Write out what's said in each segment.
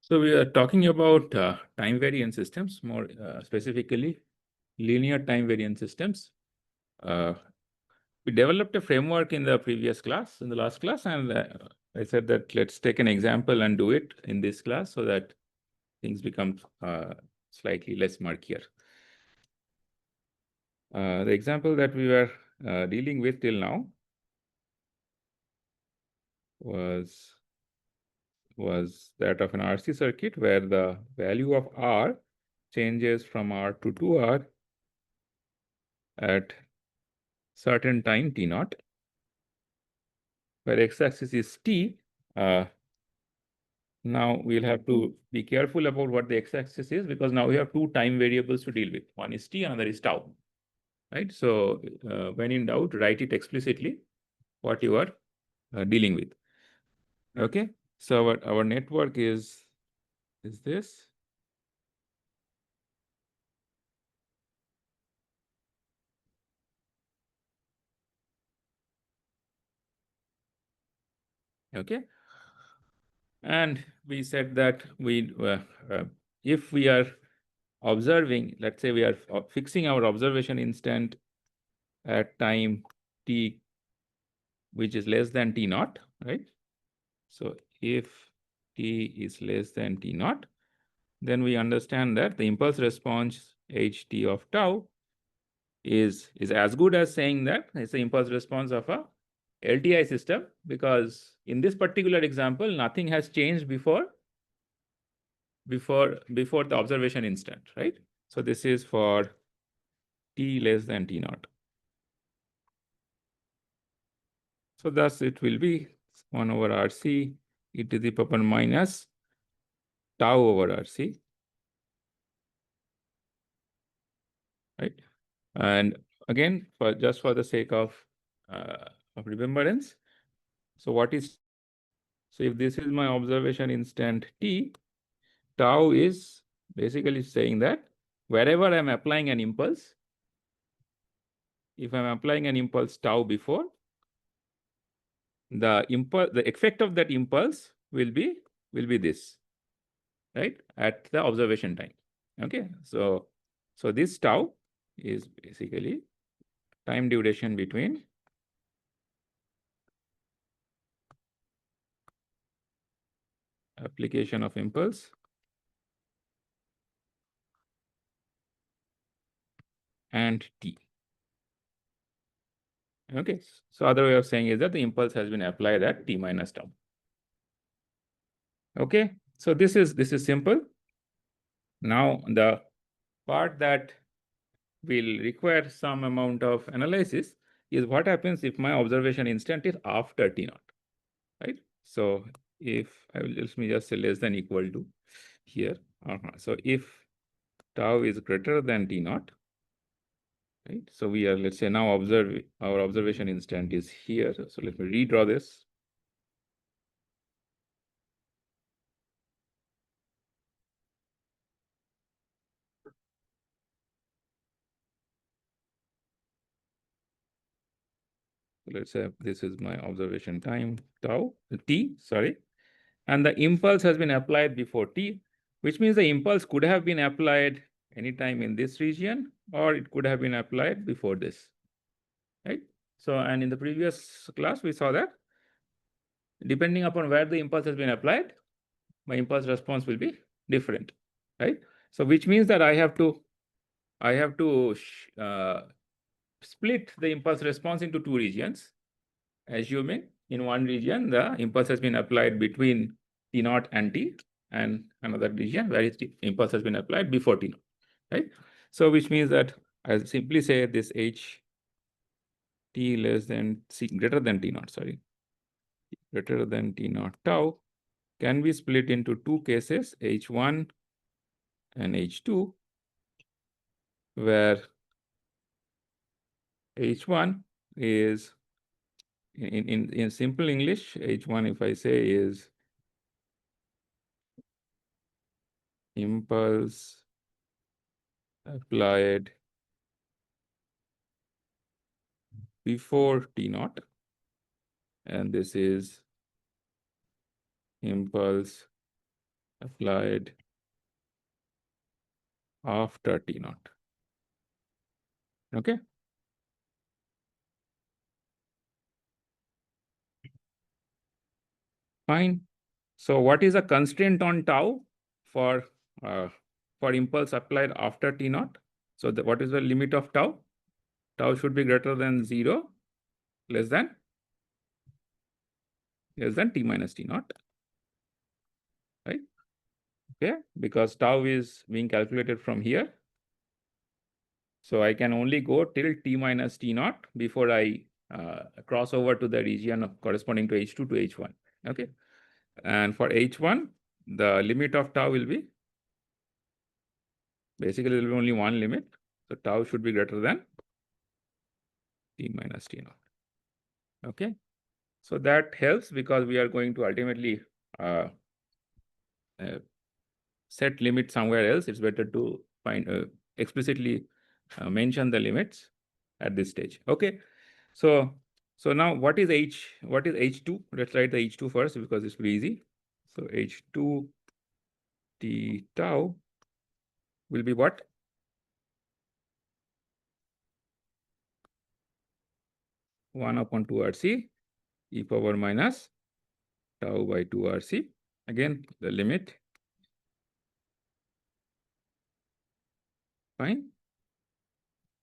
So we are talking about time variant systems, more specifically linear time variant systems. We developed a framework in the previous class, in the last class, and I said that let's take an example and do it in this class so that things become slightly less murkier. The example that we were dealing with till now was that of an RC circuit where the value of R changes from R to 2R at certain time t naught, where x-axis is t. Now we'll have to be careful about what the x-axis is, because now we have two time variables to deal with. One is t, another is tau, right? So when in doubt, write it explicitly what you are dealing with. Okay, so our network is this. Okay, and we said that if we are observing, let's say we are fixing our observation instant at time t, which is less than t naught, right? So if t is less than t naught, then we understand that the impulse response ht of tau is as good as saying that it's the impulse response of a LTI system, because in this particular example, nothing has changed before the observation instant, right? So this is for t less than t naught. So thus it will be 1 over RC e to the power minus tau over RC, right? And again, just for the sake of remembrance, so if this is my observation instant t, tau is basically saying that wherever I'm applying an impulse, if I'm applying an impulse tau before, the effect of that impulse will be this, right, at the observation time. Okay, so this tau is basically time duration between application of impulse and t. Okay, so other way of saying is that the impulse has been applied at t minus tau. Okay, so this is simple. Now the part that will require some amount of analysis is what happens if my observation instant is after t naught, right? So if let me just say less than equal to here. So if tau is greater than t naught, right? So we are, let's say now our observation instant is here. So let me redraw this. Let's say this is my observation time tau t, sorry, and the impulse has been applied before t, which means the impulse could have been applied anytime in this region, or it could have been applied before this, right? So, and in the previous class we saw that depending upon where the impulse has been applied, my impulse response will be different, right? So which means that I have to split the impulse response into two regions, assuming in one region the impulse has been applied between t naught and t, and another region where the impulse has been applied before t naught, right? So which means that I simply say this h t less than greater than t naught, sorry, greater than t naught tau can be split into two cases, h1 and h2, where h1 is in simple English, h1 if I say is impulse applied before t naught, and this is impulse applied after T naught. Okay. Fine. So what is a constraint on tau for impulse applied after T naught? So what is the limit of tau? Tau should be greater than 0, less than T minus T naught, right? Okay, because tau is being calculated from here. So I can only go till T minus T naught before I cross over to the region of corresponding to H2 to H1. Okay. And for H1, the limit of tau will be, basically there will be only one limit. So tau should be greater than T minus T naught. Okay. So that helps because we are going to ultimately uh, set limit somewhere else. It's better to find explicitly mention the limits at this stage. Okay. So now what is H2? Let's write the H2 first because it's pretty easy. So H2 T tau will be what? One upon 2 RC e power minus tau by 2 RC. Again, the limit. Fine.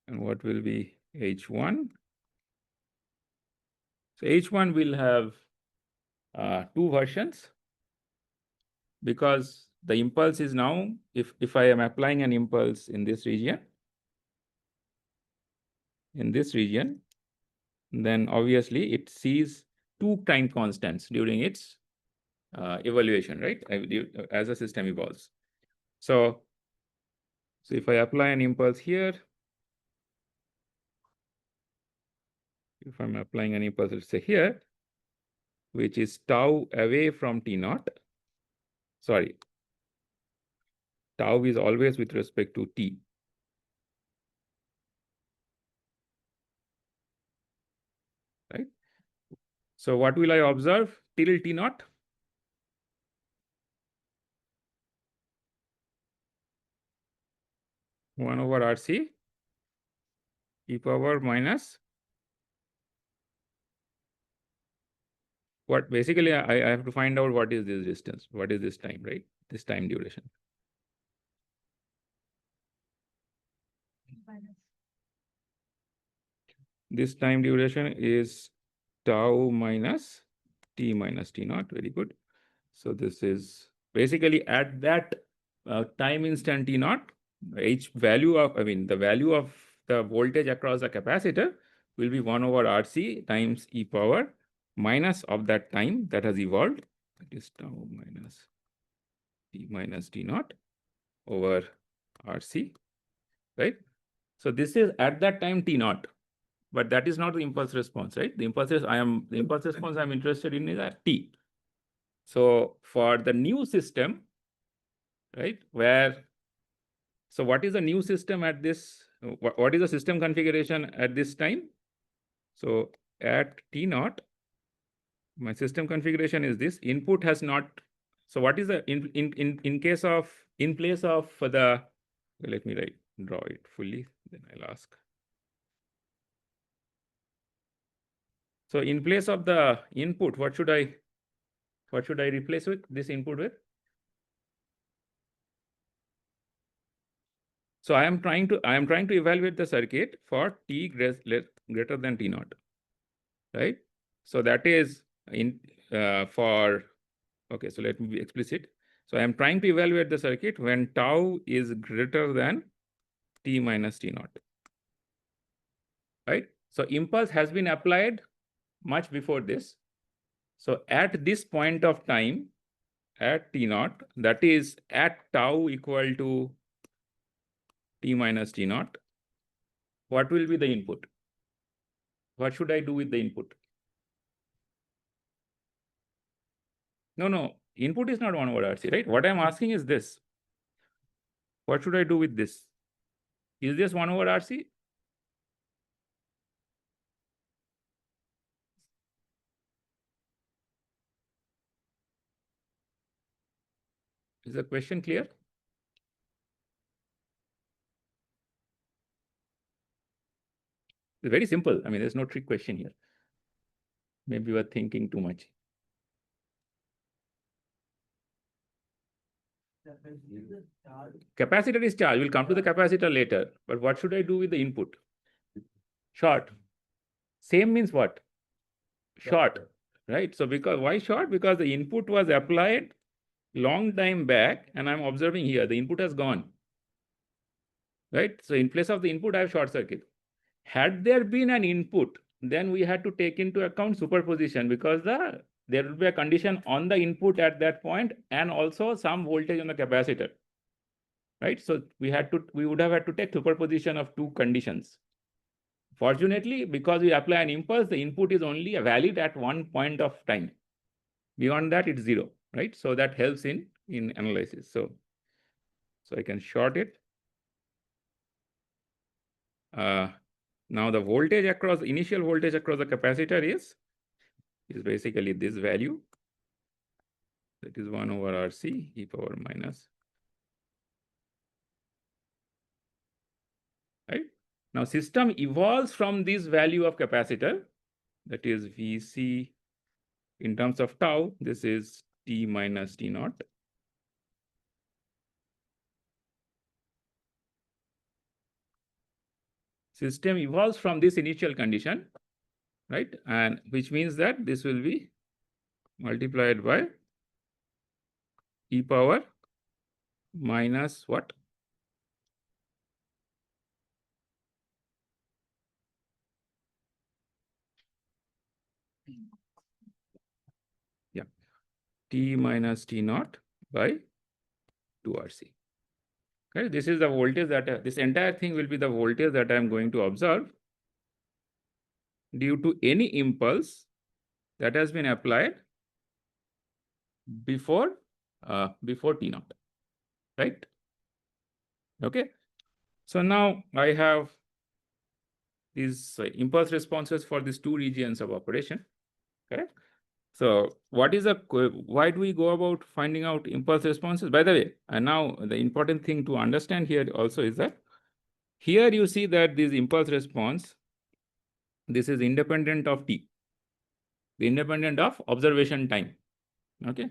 And what will be H1? So H1 will have two versions because the impulse is now, if I am applying an impulse in this region, then obviously it sees two time constants during its evaluation, right? As the system evolves. So if I apply an impulse here, if I'm applying an impulse, let's say here, which is tau away from T naught, sorry, tau is always with respect to T. Right? So what will I observe till T naught? One over RC e power minus what? Basically, I have to find out what is this distance, what is this time, right? This time duration. This time duration is tau minus T minus T naught. Very good. So this is basically at that time instant T naught, H value of, the value of the voltage across the capacitor will be 1 over RC times e power minus of that time that has evolved. That is tau minus T naught over RC, right? So this is at that time T naught, but that is not the impulse response, right? The impulse response I'm interested in is at T. So for the new system, right, so what is the new system at this, what is the system configuration at this time? So at T naught, my system configuration is this. Input has not, so what is the, in place of the, let me draw it fully, then I'll ask. So in place of the input, what should I replace with this input with? So I am trying to evaluate the circuit for T greater than T naught, right? So that is for, okay, so let me be explicit. So I am trying to evaluate the circuit when tau is greater than T minus T naught, right? So impulse has been applied much before this. So at this point of time, at T naught, that is at tau equal to T minus T naught, what will be the input? What should I do with the input? No, input is not 1 over RC, right? What I'm asking is this. What should I do with this? Is this 1 over RC? Is the question clear? It's very simple. I mean, there's no trick question here. Maybe you are thinking too much. Capacitor is charged. We'll come to the capacitor later. But what should I do with the input? Short. Same means what? Short, right? So because why short? Because the input was applied long time back, and I'm observing here the input has gone. Right? So in place of the input, I have short circuit. Had there been an input, then we had to take into account superposition, because there will be a condition on the input at that point and also some voltage on the capacitor. Right? So we would have had to take superposition of two conditions. Fortunately, because we apply an impulse, the input is only valid at one point of time. Beyond that, it's zero, right? So that helps in analysis. So I can short it. Now the voltage across, initial voltage across the capacitor is basically this value. That is 1 over RC e power minus. Right? Now system evolves from this value of capacitor, that is Vc in terms of tau. This is T minus T naught. System evolves from this initial condition, right? And which means that this will be multiplied by e power minus what? Yeah, T minus T naught by 2RC. Okay, this is the voltage that this entire thing will be the voltage that I am going to observe due to any impulse that has been applied before T naught, right? Okay. So now I have these impulse responses for these two regions of operation. Correct. So what is why do we go about finding out impulse responses? By the way, and now the important thing to understand here also is that here you see that this impulse response, this is independent of t, the independent of observation time. Okay.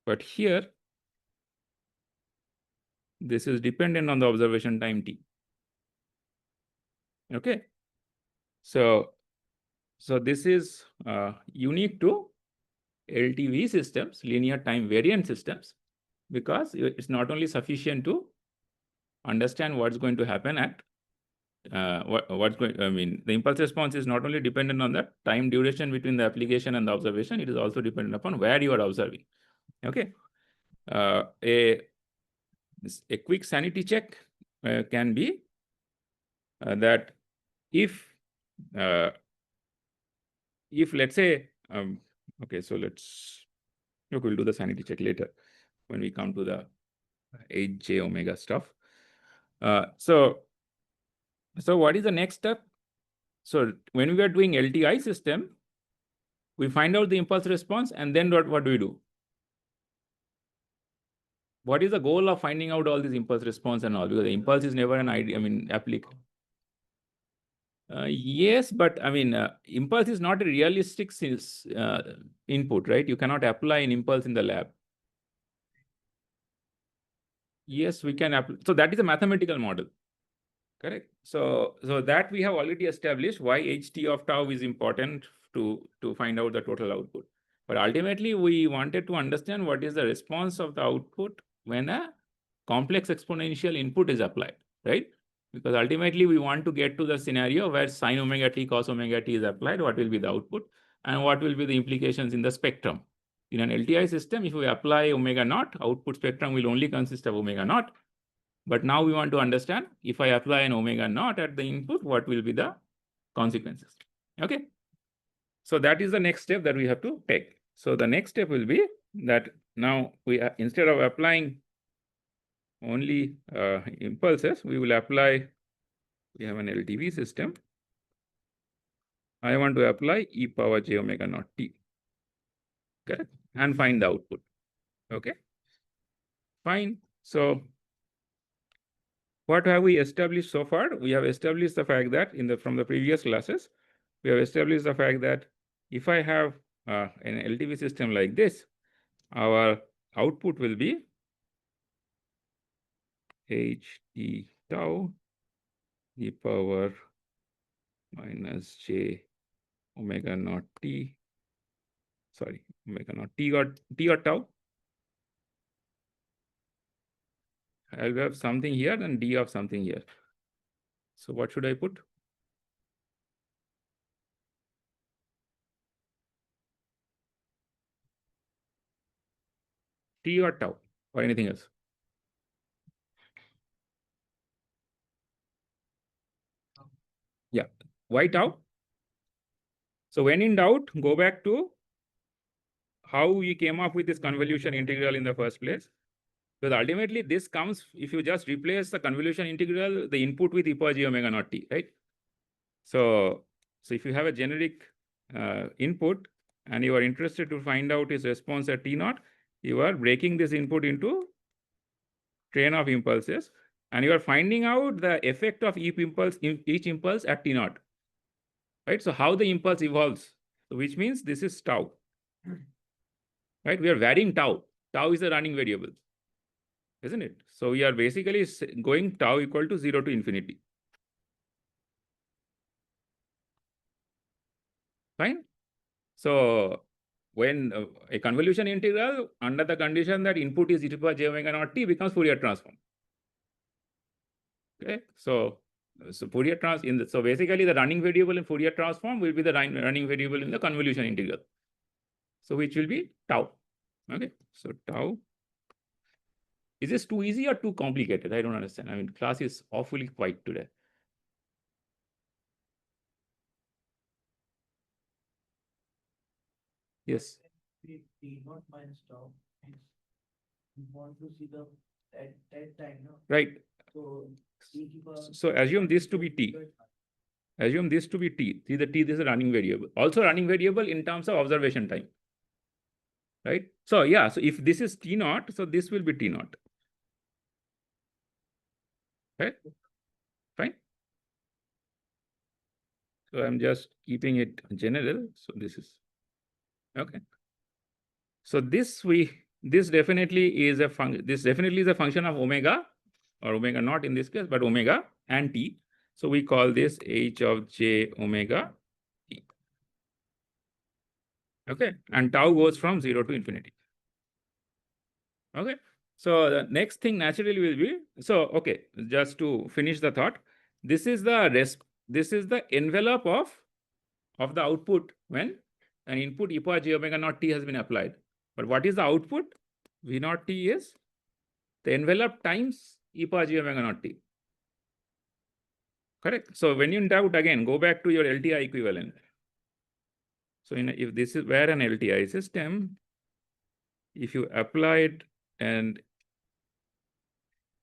But here, this is dependent on the observation time t. Okay. So this is unique to LTV systems, linear time variant systems, because it's not only sufficient to understand what's going to happen at the impulse response is not only dependent on the time duration between the application and the observation, it is also dependent upon where you are observing. Okay. A quick sanity check can be that if let's say, okay, so we'll do the sanity check later when we come to the Hj omega stuff. So what is the next step? So when we are doing LTI system, we find out the impulse response, and then what do we do? What is the goal of finding out all these impulse response and all? Because the impulse is never an idea, applicable. Yes, but impulse is not a realistic input, right? You cannot apply an impulse in the lab. Yes, we can apply. So that is a mathematical model. Correct. So that we have already established why ht of tau is important to find out the total output. But ultimately, we wanted to understand what is the response of the output when a complex exponential input is applied, right? Because ultimately, we want to get to the scenario where sine omega t, cos omega t is applied. What will be the output and what will be the implications in the spectrum? In an LTI system, if we apply omega naught, output spectrum will only consist of omega naught. But now we want to understand, if I apply an omega naught at the input, what will be the consequences? Okay. So that is the next step that we have to take. So the next step will be that now instead of applying only impulses, we will apply, we have an LTV system. I want to apply e power j omega naught t. Correct. And find the output. Okay. Fine. So what have we established so far? We have established the fact that from the previous classes, we have established the fact that if I have an LTV system like this, our output will be h t tau e power minus j omega naught t, sorry, omega naught t or tau. I'll have something here and d of something here. So what should I put? T or tau or anything else? Yeah. Why tau? So when in doubt, go back to how we came up with this convolution integral in the first place. Because ultimately this comes, if you just replace the convolution integral, the input with e power j omega naught t, right? So if you have a generic input and you are interested to find out its response at t naught, you are breaking this input into train of impulses and you are finding out the effect of each impulse at t naught, right? So how the impulse evolves, which means this is tau, right? We are varying tau. Tau is a running variable, isn't it? So we are basically going tau equal to 0 to infinity. Fine. So when a convolution integral under the condition that input is e to the power j omega naught t becomes Fourier transform. Okay. So Fourier so basically the running variable in Fourier transform will be the running variable in the convolution integral. So which will be tau. Okay. So tau. Is this too easy or too complicated? I don't understand. I mean, class is awfully quiet today. Yes. T not minus tau. We want to see the at time, no? Right. So assume this to be t. Assume this to be t. See the t, this is a running variable. Also running variable in terms of observation time. Right? So yeah, so if this is t naught, so this will be t naught. Right? Fine. So I'm just keeping it general. So this is okay. So this definitely is a function of omega or omega naught in this case, but omega and t. So we call this h of j omega t. Okay, and tau goes from 0 to infinity. Okay, so the next thing naturally will be, so okay, just to finish the thought, this is the envelope of the output when an input e power j omega naught t has been applied. But what is the output? V naught t is the envelope times e power j omega naught t. Correct. So when you in doubt, again, go back to your LTI equivalent. So if this is where an LTI system, if you apply it and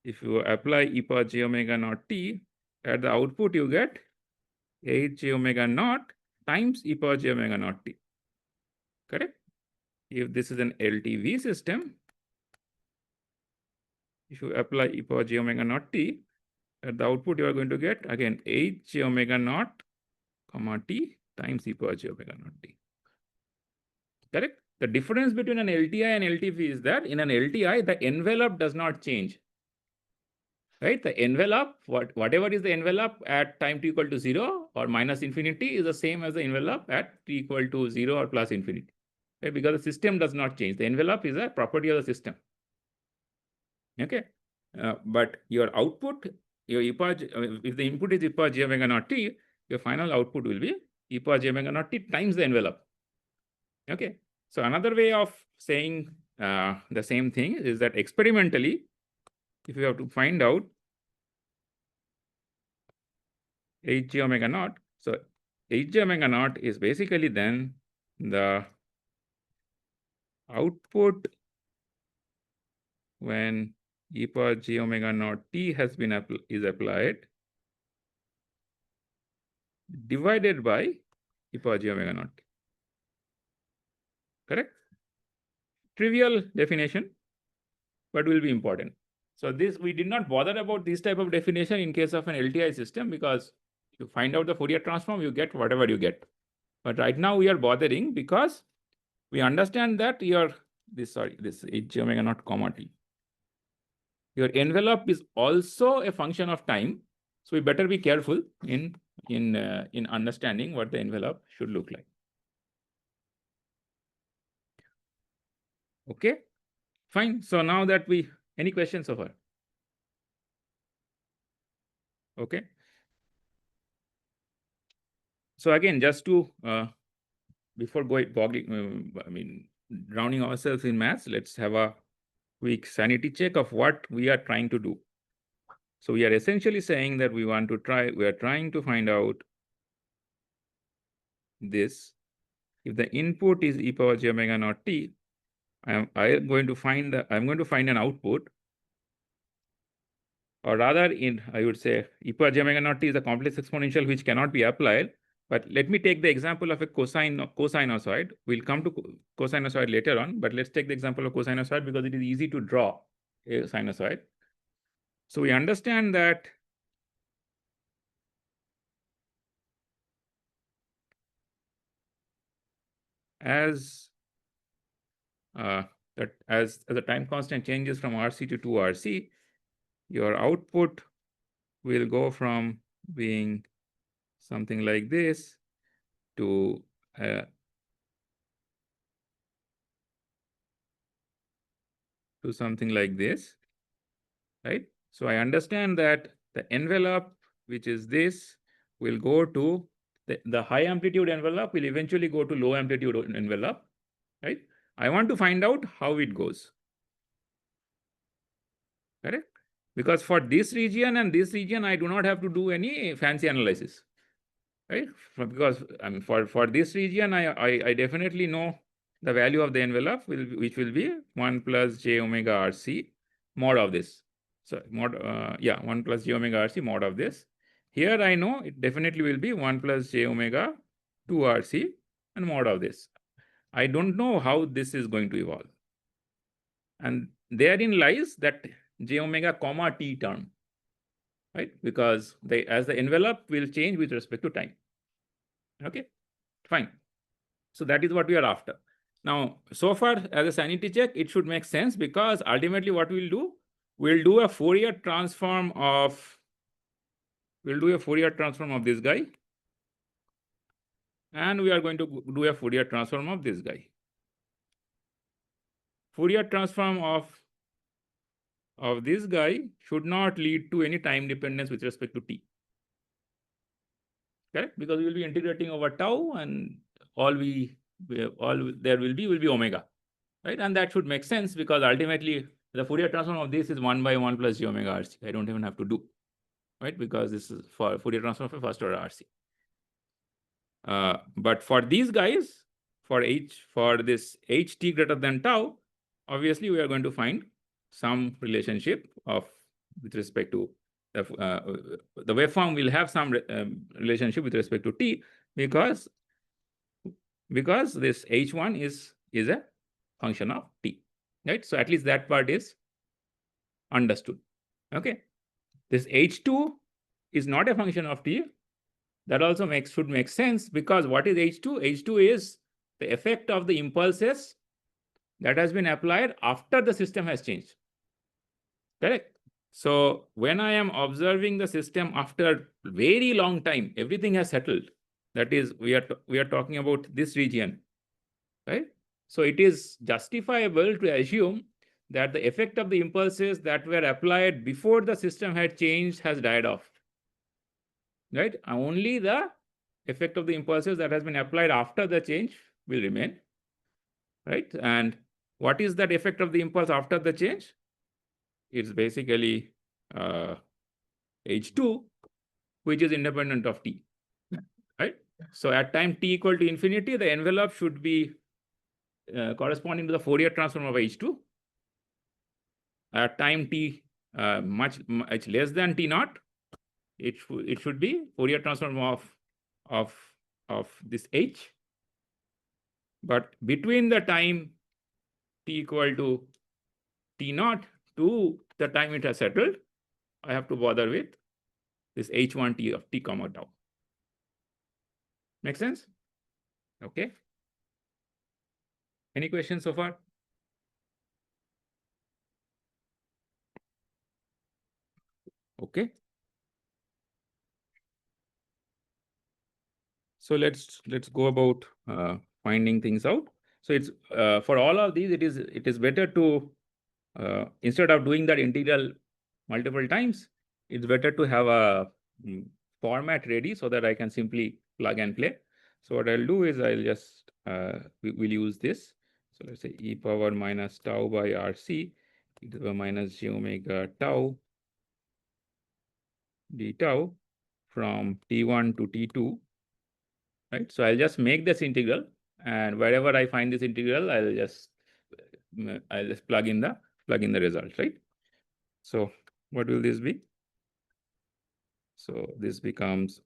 if you apply e power j omega naught t, at the output you get h j omega naught times e power j omega naught t. Correct? If this is an LTV system, if you apply e power j omega naught t, at the output you are going to get again h j omega naught comma t times e power j omega naught t. Correct? The difference between an LTI and LTV is that in an LTI, the envelope does not change. Right? The envelope, whatever is the envelope at time t equal to 0 or minus infinity is the same as the envelope at t equal to 0 or plus infinity. Right? Because the system does not change. The envelope is a property of the system. Okay. But your output, your e power, if the input is e power j omega naught t, your final output will be e power j omega naught t times the envelope. Okay. So another way of saying the same thing is that experimentally, if you have to find out h j omega naught, so h j omega naught is basically then the output when e power j omega naught t has been applied divided by e power j omega naught t. Correct? Trivial definition. but will be important. So this, we did not bother about this type of definition in case of an LTI system, because you find out the Fourier transform, you get whatever you get. But right now we are bothering because we understand that this H omega naught comma t. Your envelope is also a function of time. So we better be careful in understanding what the envelope should look like. Okay, fine. So now that any questions so far? Okay. So again, just to before drowning ourselves in maths, let's have a quick sanity check of what we are trying to do. So we are essentially saying that we are trying to find out this. If the input is e power j omega naught t, I'm going to find an output, or rather, I would say e power j omega naught t is a complex exponential which cannot be applied. But let me take the example of a cosinusoid. We'll come to cosinusoid later on, but let's take the example of cosinusoid because it is easy to draw a sinusoid. So we understand that as the time constant changes from RC to 2RC, your output will go from being something like this to something like this, right? So I understand that the envelope, which is this, will go to the high amplitude envelope will eventually go to low amplitude envelope, right? I want to find out how it goes, correct? Because for this region and this region, I do not have to do any fancy analysis, right? Because I mean, for this region, I definitely know the value of the envelope which will be 1 plus j omega RC mod of this. So mod 1 plus j omega RC mod of this. Here I know it definitely will be 1 plus j omega 2 RC and mod of this. I don't know how this is going to evolve. And therein lies that j omega comma t term, right? Because as the envelope will change with respect to time. Okay, fine. So that is what we are after. Now, so far as a sanity check, it should make sense because ultimately what we'll do a Fourier transform of this guy, and we are going to do a Fourier transform of this guy. Fourier transform of this guy should not lead to any time dependence with respect to t. Correct? Because we will be integrating over tau, and all there will be omega, right? And that should make sense because ultimately the Fourier transform of this is 1 by 1 plus j omega RC. I don't even have to do, right? Because this is for Fourier transform of a first order RC. But for these guys, for this ht greater than tau, obviously we are going to find some relationship with respect to the waveform will have some relationship with respect to t because this h1 is a function of t, right? So at least that part is understood. Okay, this h2 is not a function of t. That also should make sense because what is h2? H2 is the effect of the impulses that has been applied after the system has changed. Correct? So when I am observing the system after very long time, everything has settled. That is, we are talking about this region, right? So it is justifiable to assume that the effect of the impulses that were applied before the system had changed has died off, right? Only the effect of the impulses that has been applied after the change will remain, right? And what is that effect of the impulse after the change? It's basically H2, which is independent of t, right? So at time t equal to infinity, the envelope should be corresponding to the Fourier transform of H2. At time t much less than t naught, it should be Fourier transform of this H. But between the time t equal to t naught to the time it has settled, I have to bother with this h1 t of t comma tau. Make sense? Okay. Any questions so far? Okay. So let's go about finding things out. So it's for all of these, it is better to instead of doing that integral multiple times, it's better to have a format ready so that I can simply plug and play. So what I'll do is I'll just we'll use this. So let's say e power minus tau by RC e to the power minus j omega tau d tau from t1 to t2, right? So I'll just make this integral, and wherever I find this integral, I'll just plug in the result, right? So what will this be? So this becomes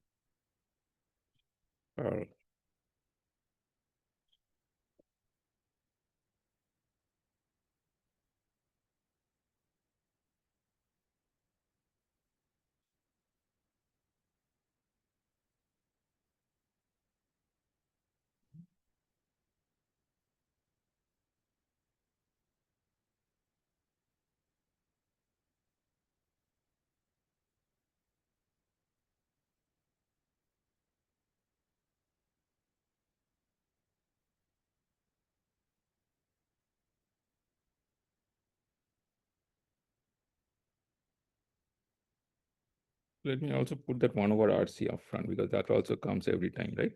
let me also put that 1 over RC up front because that also comes every time, right?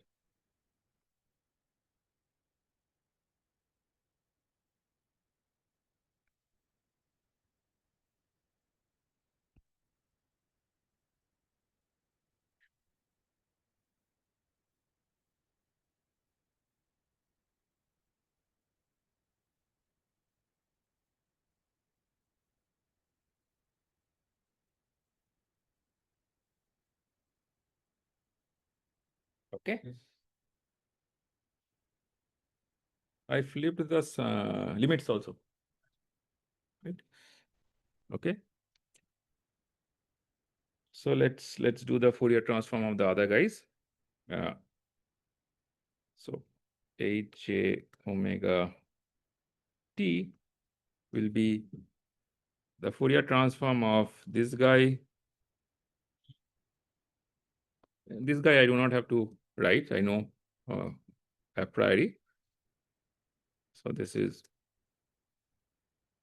Okay. I flipped the limits also, right? Okay. So let's do the Fourier transform of the other guys. So Hj omega t will be the Fourier transform of this guy. This guy I do not have to write. I know a priori. So this is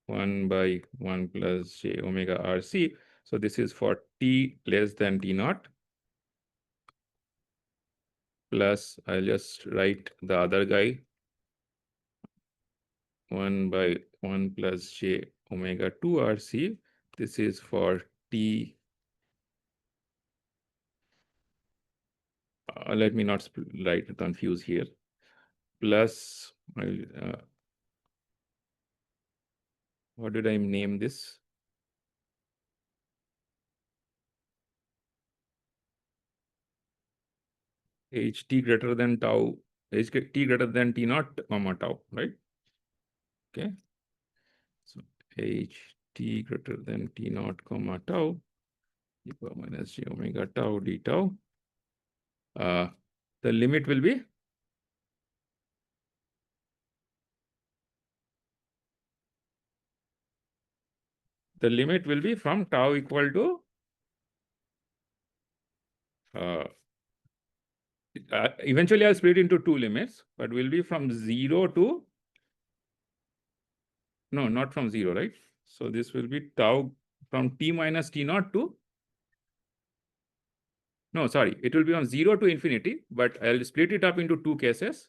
1 by 1 plus j omega RC. So this is for t less than t naught. Plus, I'll just write the other guy 1 by 1 plus j omega 2 RC. This is for t. Let me not write confuse here. Plus, what did I name this? Ht greater than tau, Ht greater than t naught comma tau, right? Okay. So Ht greater than t naught comma tau, e power minus j omega tau d tau. The limit will be from tau equal to eventually I'll split into two limits, but will be from 0 to no, not from 0, right? So this will be tau from t minus t naught to no, sorry, it will be from 0 to infinity, but I'll split it up into two cases.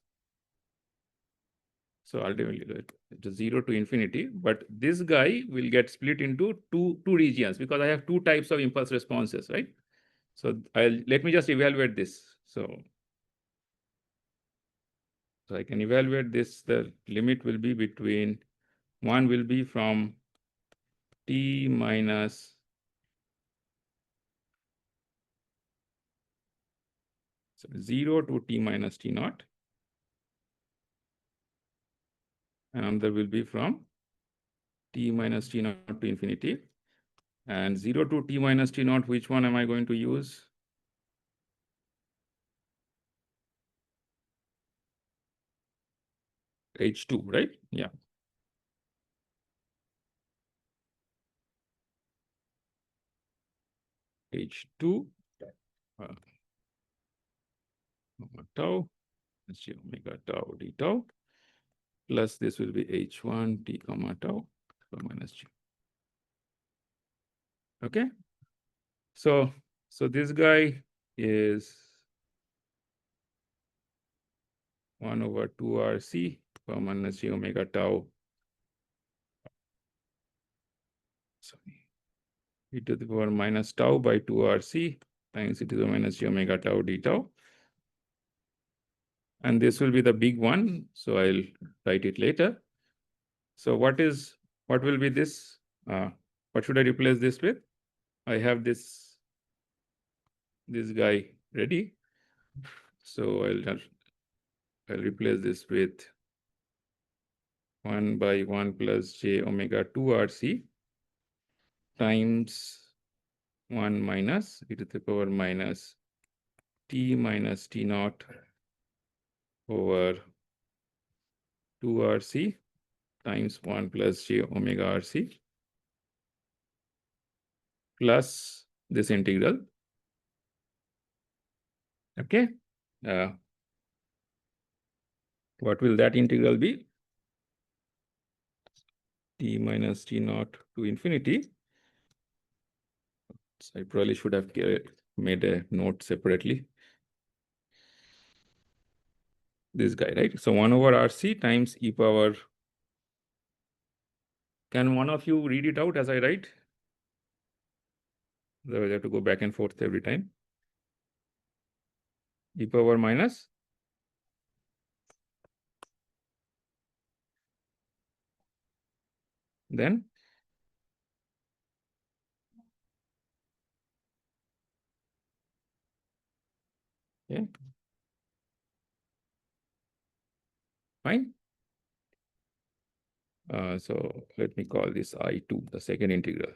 So ultimately it is 0 to infinity, but this guy will get split into two regions because I have two types of impulse responses, right? So let me just evaluate this. So I can evaluate this. The limit will be between one will be from t minus so 0 to t minus t naught. And there will be from t minus t naught to infinity. And 0 to t minus t naught, which one am I going to use? H2, right? Yeah. H2 tau, let's see, omega tau d tau, plus this will be H1 t comma tau minus g. Okay. So this guy is 1 over 2 RC minus g omega tau. Sorry. E to the power minus tau by 2 RC times e to the minus g omega tau d tau. And this will be the big one. So I'll write it later. So what will be this? What should I replace this with? I have this guy ready. So I'll replace this with 1 by 1 plus j omega 2 RC times 1 minus e to the power minus t minus t naught over 2 RC times 1 plus j omega RC plus this integral. Okay. What will that integral be? T minus t naught to infinity. So I probably should have made a note separately. This guy, right? So 1 over RC times e power. Can one of you read it out as I write? Otherwise I have to go back and forth every time. E power minus. Then okay. Fine. So let me call this I2, the second integral.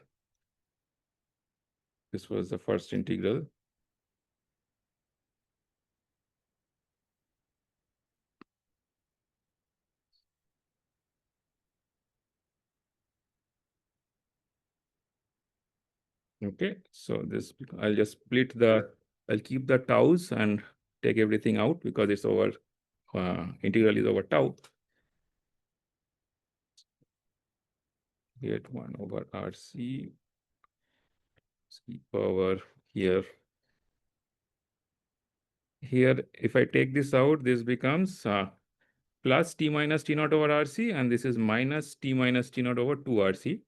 This was the first integral. Okay, so this, I'll just split I'll keep the taus and take everything out because it's over, integral is over tau. Get 1 over RC e power here. Here, if I take this out, this becomes plus t minus t naught over RC, and this is minus t minus t naught over 2 RC.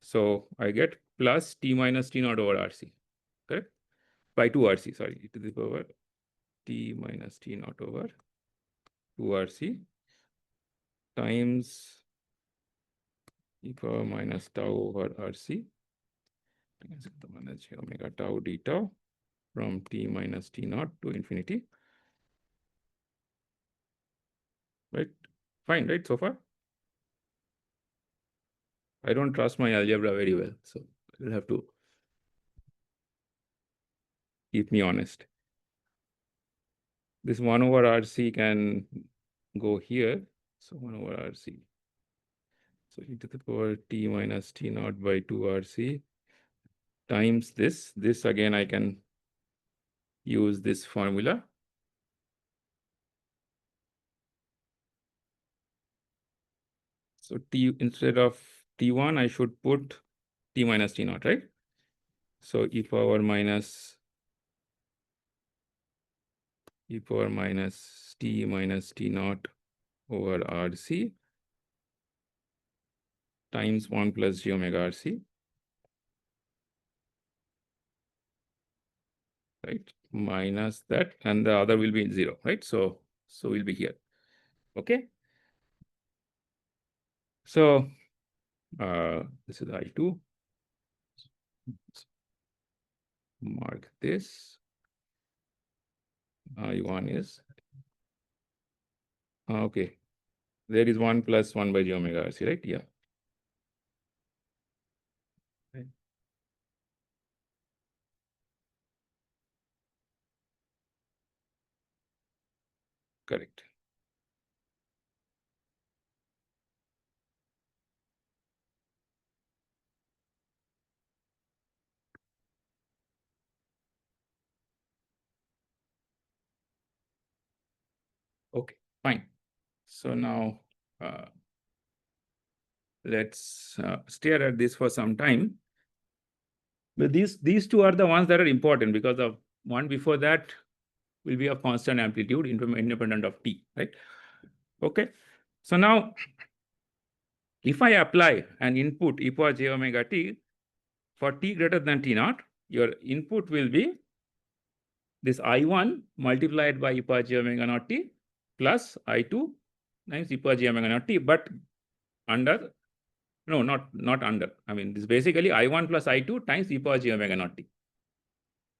So I get plus t minus t naught over RC, correct? By 2 RC, sorry, e to the power t minus t naught over 2 RC times e power minus tau over RC minus omega tau d tau from t minus t naught to infinity. Right? Fine, right, so far? I don't trust my algebra very well, so you'll have to keep me honest. This 1 over RC can go here. So 1 over RC. So e to the power t minus t naught by 2 RC times this. This again, I can use this formula. So t, instead of t1, I should put t minus t naught, right? So e power minus t minus t naught over RC times 1 plus j omega RC, right? Minus that, and the other will be 0, right? So we'll be here. Okay. So this is I2. Mark this. I1 is okay. There is 1 plus 1 by j omega RC, right? Yeah. correct. Okay, fine. So now let's stare at this for some time. But these two are the ones that are important, because of one before that will be of constant amplitude independent of t, right? Okay. So now, if I apply an input e power j omega t for t greater than t naught, your input will be this I1 multiplied by e power j omega naught t plus I2 times e power j omega naught t, but under, no, not under. I mean, this is basically I1 plus I2 times e power j omega naught t.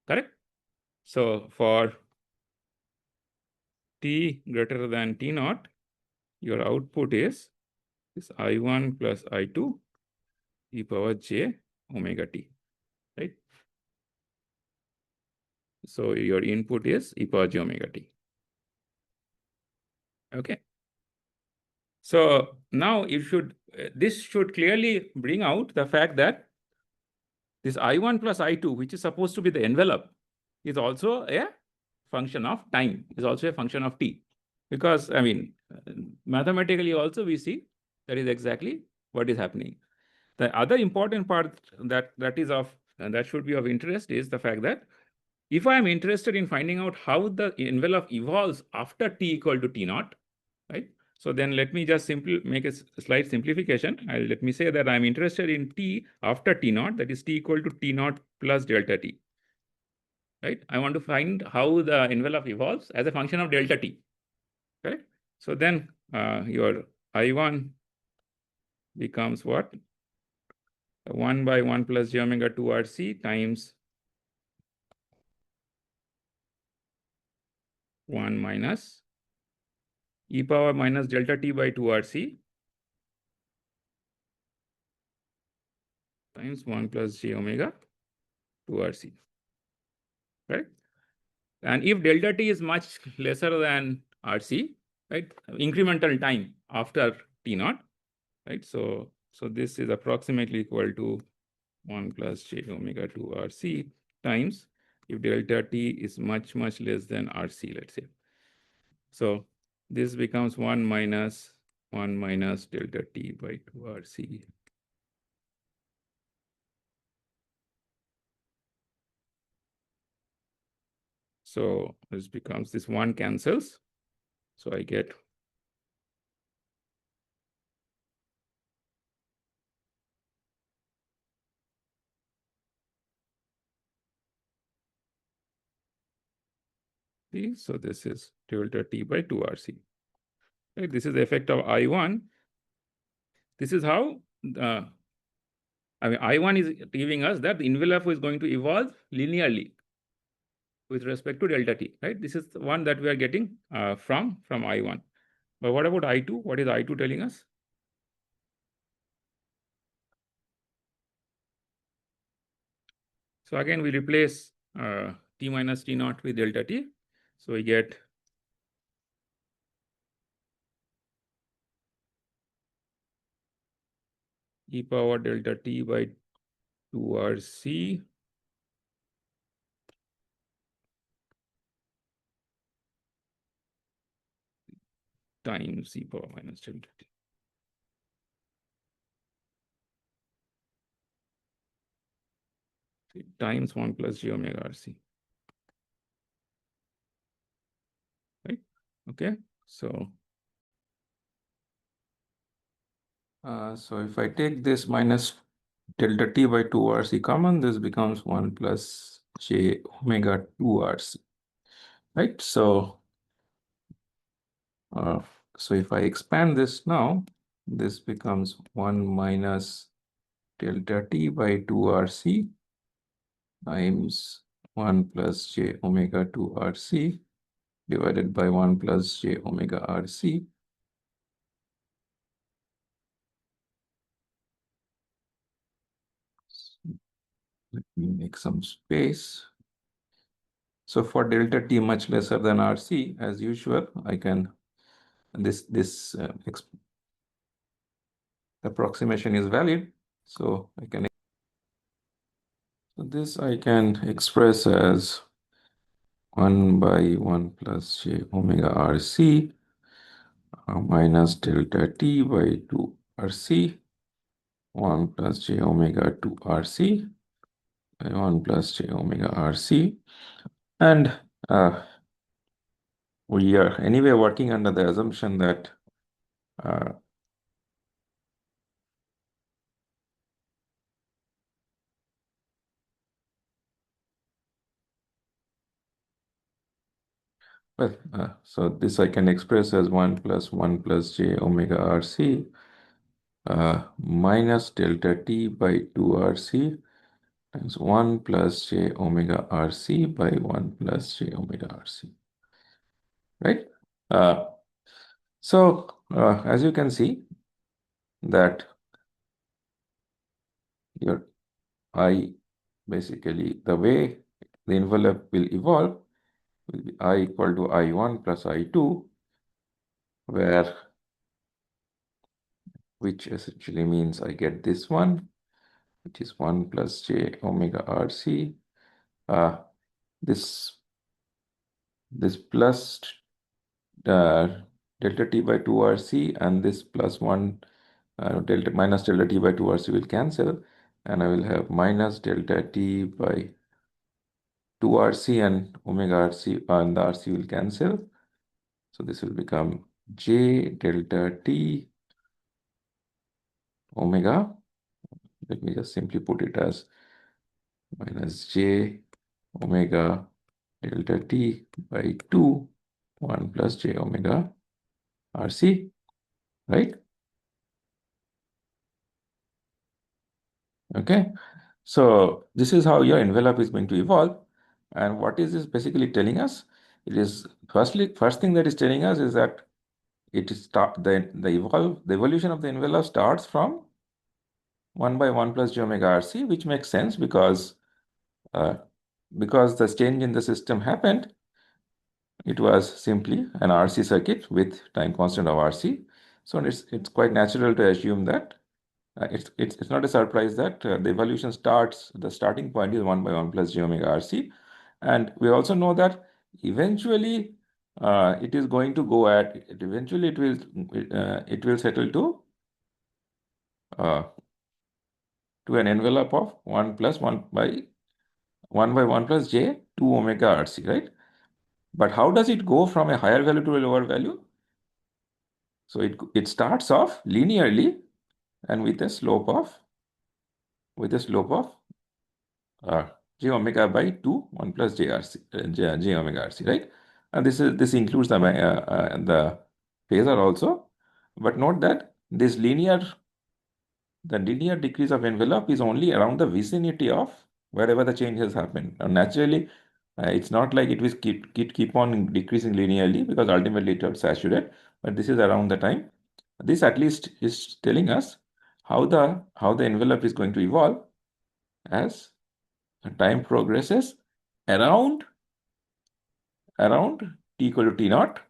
Correct? So for t greater than t naught, your output is this I1 plus I2 e power j omega t, right? So your input is e power j omega t. Okay. So now this should clearly bring out the fact that this I1 plus I2, which is supposed to be the envelope, is also a function of time, is also a function of t. Because, I mean, mathematically also we see that is exactly what is happening. The other important part that should be of interest is the fact that if I am interested in finding out how the envelope evolves after t equal to t naught, right? So then let me just make a slight simplification. Let me say that I'm interested in t after t naught, that is t equal to t naught plus delta t, right? I want to find how the envelope evolves as a function of delta t, correct? So then your I1 becomes what? 1 by 1 plus j omega 2 RC times 1 minus e power minus delta t by 2 RC times 1 plus j omega 2 RC, right? And if delta t is much lesser than RC, right, incremental time after t naught, right? So this is approximately equal to 1 plus j omega 2 RC times, if delta t is much less than RC, let's say. So this becomes 1 minus delta t by 2 RC. So this becomes, this 1 cancels. So I get t. So this is delta t by 2 RC. Right? This is the effect of I1. This is how I mean, I1 is giving us that the envelope is going to evolve linearly with respect to delta t, right? This is the one that we are getting from I1. But what about I2? What is I2 telling us? So again, we replace t minus t naught with delta t. So we get e power delta t by 2 RC times e power minus delta t. Times 1 plus j omega RC. Right? Okay. So if I take this minus delta t by 2 RC common, this becomes 1 plus j omega 2 RC. Right? So if I expand this now, this becomes 1 minus delta t by 2 RC times 1 plus j omega 2 RC divided by 1 plus j omega RC. Let me make some space. So for delta t much lesser than RC, as usual, I can, this approximation is valid. So I can, so this I can express as 1 by 1 plus j omega RC minus delta t by 2 RC, 1 plus j omega 2 RC by 1 plus j omega RC. And we are anyway working under the assumption that so this I can express as 1 plus j omega RC minus delta t by 2 RC times 1 plus j omega RC by 1 plus j omega RC. Right? So as you can see that your I, basically the way the envelope will evolve will be I equal to I1 plus I2, where, which essentially means I get this one, which is 1 plus j omega RC. This plus delta t by 2 RC and this plus 1 delta minus delta t by 2 RC will cancel, and I will have minus delta t by 2 RC and omega RC, and the RC will cancel. So this will become j delta t omega. Let me just simply put it as minus j omega delta t by 2, 1 plus j omega RC, right? Okay. So this is how your envelope is going to evolve. And what is this basically telling us? It is first thing that is telling us is that it is the evolution of the envelope starts from 1 by 1 plus j omega RC, which makes sense because the change in the system happened. It was simply an RC circuit with time constant of RC. So it's quite natural to assume that it's not a surprise that the evolution starts, the starting point is 1 by 1 plus j omega RC. And we also know that eventually it is going to go at, eventually it will settle to an envelope of 1 plus 1 by 1 plus j 2 omega RC, right? But how does it go from a higher value to a lower value? So it starts off linearly and with a slope of j omega by 2 1 plus j omega RC, right? And this includes the phasor also. But note that the linear decrease of envelope is only around the vicinity of wherever the change has happened. Now, naturally, it's not like it will keep on decreasing linearly, because ultimately it will saturate. But this is around the time. This at least is telling us how the envelope is going to evolve as time progresses around t equal to t naught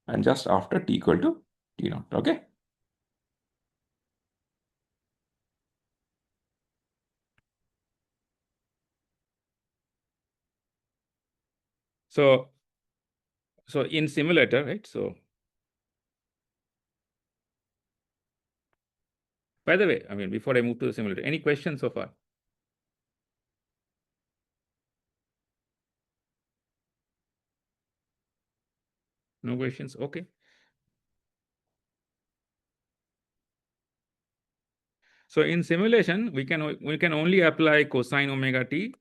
and just after t equal to t naught. Okay. So in simulator, right? So by the way, I mean, before I move to the simulator, any questions so far? No questions? Okay. So in simulation, we can only apply cosine omega t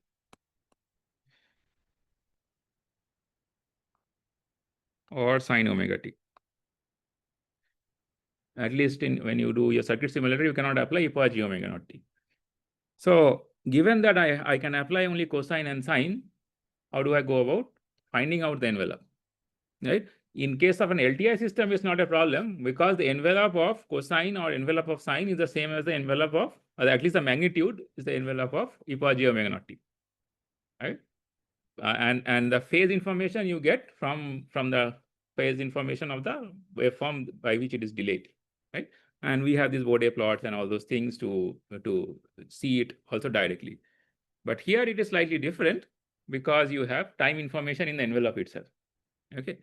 or sine omega t. At least when you do your circuit simulator, you cannot apply e power j omega naught t. So given that I can apply only cosine and sine, how do I go about finding out the envelope? Right? In case of an LTI system, it's not a problem, because the envelope of cosine or envelope of sine is the same as the envelope of, or at least the magnitude is the envelope of e power j omega naught t. Right? and the phase information you get from the phase information of the waveform by which it is delayed, right? And we have these Bode plots and all those things to see it also directly. But here it is slightly different because you have time information in the envelope itself. Okay,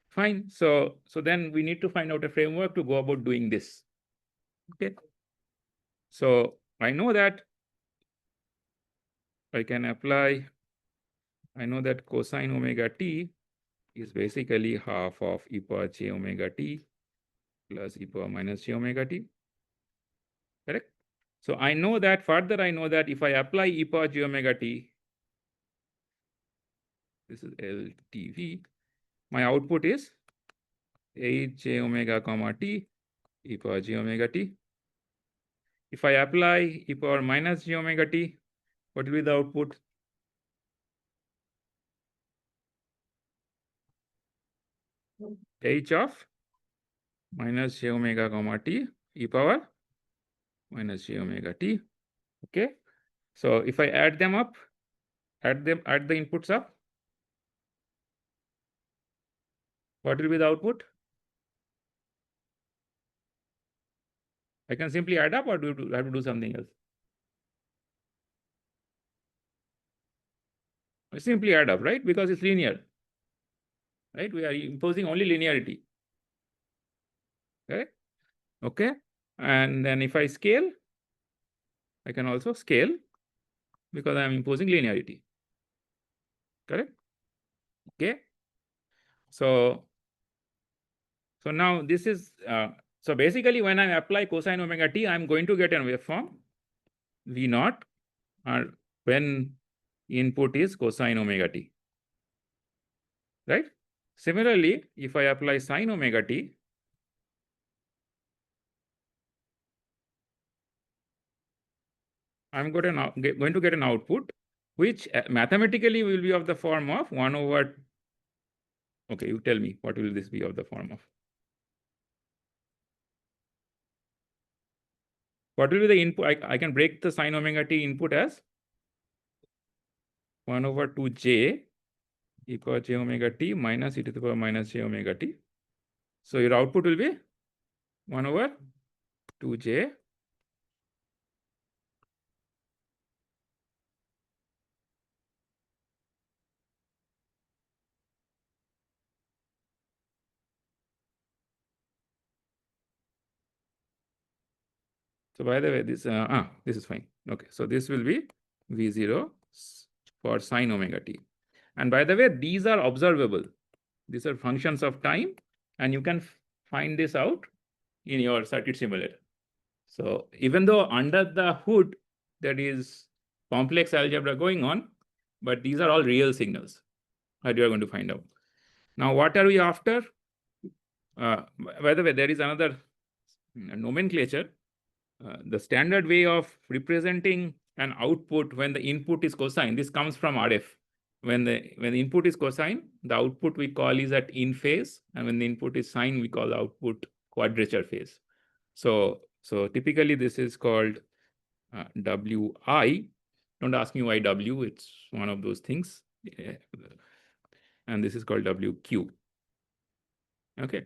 fine. So then we need to find out a framework to go about doing this. Okay. So I know that I can apply, I know that cosine omega t is basically half of e power j omega t plus e power minus j omega t, correct? So I know that further, I know that if I apply e power j omega t, this is LTV, my output is 8j omega comma t e power j omega t. If I apply e power minus j omega t, what will be the output? H of minus j omega comma t e power minus j omega t. Okay. So if I add them up, add the inputs up, what will be the output? I can simply add up, or do I have to do something else? I simply add up, right? Because it's linear, right? We are imposing only linearity, right? Okay. And then if I scale, I can also scale because I am imposing linearity, correct? Okay. So now this is, so basically when I apply cosine omega t, I'm going to get a waveform V naught, or when input is cosine omega t, right? Similarly, if I apply sine omega t, I'm going to get an output which mathematically will be of the form of 1 over, okay, you tell me, what will this be of the form of? What will be the input? I can break the sine omega t input as 1 over 2j equal j omega t minus e to the power minus j omega t. So your output will be 1 over 2j So by the way, this is fine. Okay, so this will be V0 for sine omega t. And by the way, these are observable. These are functions of time, and you can find this out in your circuit simulator. So even though under the hood there is complex algebra going on, but these are all real signals that you are going to find out. Now, what are we after? By the way, there is another nomenclature. The standard way of representing an output when the input is cosine, this comes from RF. When the input is cosine, the output we call is at in phase, and when the input is sine, we call the output quadrature phase. So typically this is called WI. Don't ask me why W, it's one of those things. And this is called WQ. Okay.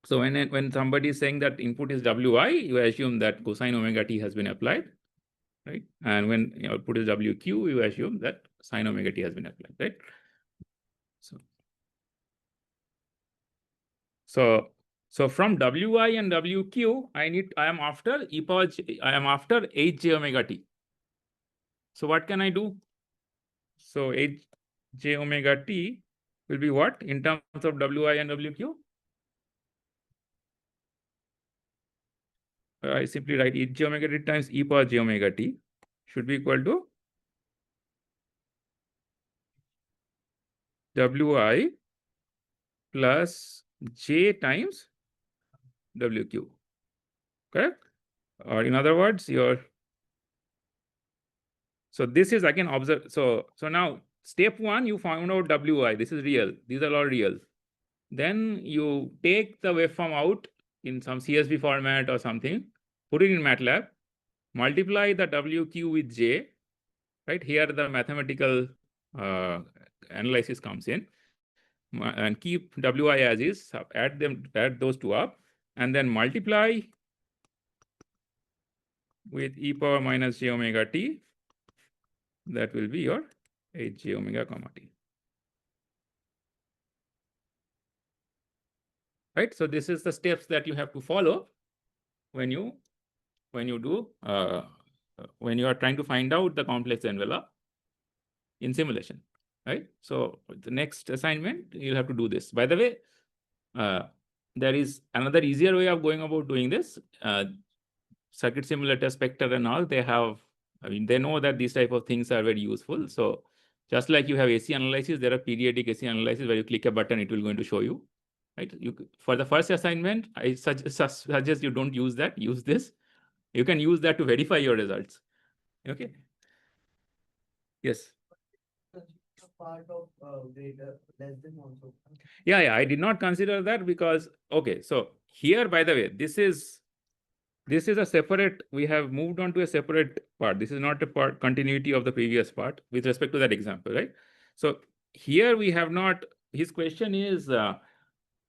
So when somebody is saying that input is WI, you assume that cosine omega t has been applied, right? And when output is WQ, you assume that sine omega t has been applied, right? So from WI and WQ, I am after e power j, I am after 8j omega t. So what can I do? So 8j omega t will be what in terms of WI and WQ? I simply write 8j omega t times e power j omega t should be equal to WI plus j times WQ, correct? Or in other words, so this is again observe. So now step 1, you found out WI. This is real. These are all real. Then you take the waveform out in some CSV format or something, put it in MATLAB, multiply the WQ with J, right? Here the mathematical analysis comes in, and keep Wi as is, add those two up, and then multiply with e power minus j omega t. That will be your h j omega comma t. Right. So this is the steps that you have to follow when you do when you are trying to find out the complex envelope in simulation. Right. So the next assignment you'll have to do this. By the way, there is another easier way of going about doing this. Circuit simulator, Spectre and all, they have, I mean, they know that these type of things are very useful. So just like you have AC analysis, there are periodic AC analysis where you click a button, it will going to show you. Right? For the first assignment, I suggest you don't use that, use this. You can use that to verify your results. Okay. Yes. Part of greater less than also. Yeah, I did not consider that because, okay, so here, by the way, this is a separate, we have moved on to a separate part. This is not a part continuity of the previous part with respect to that example, right? So here we have not, his question is, I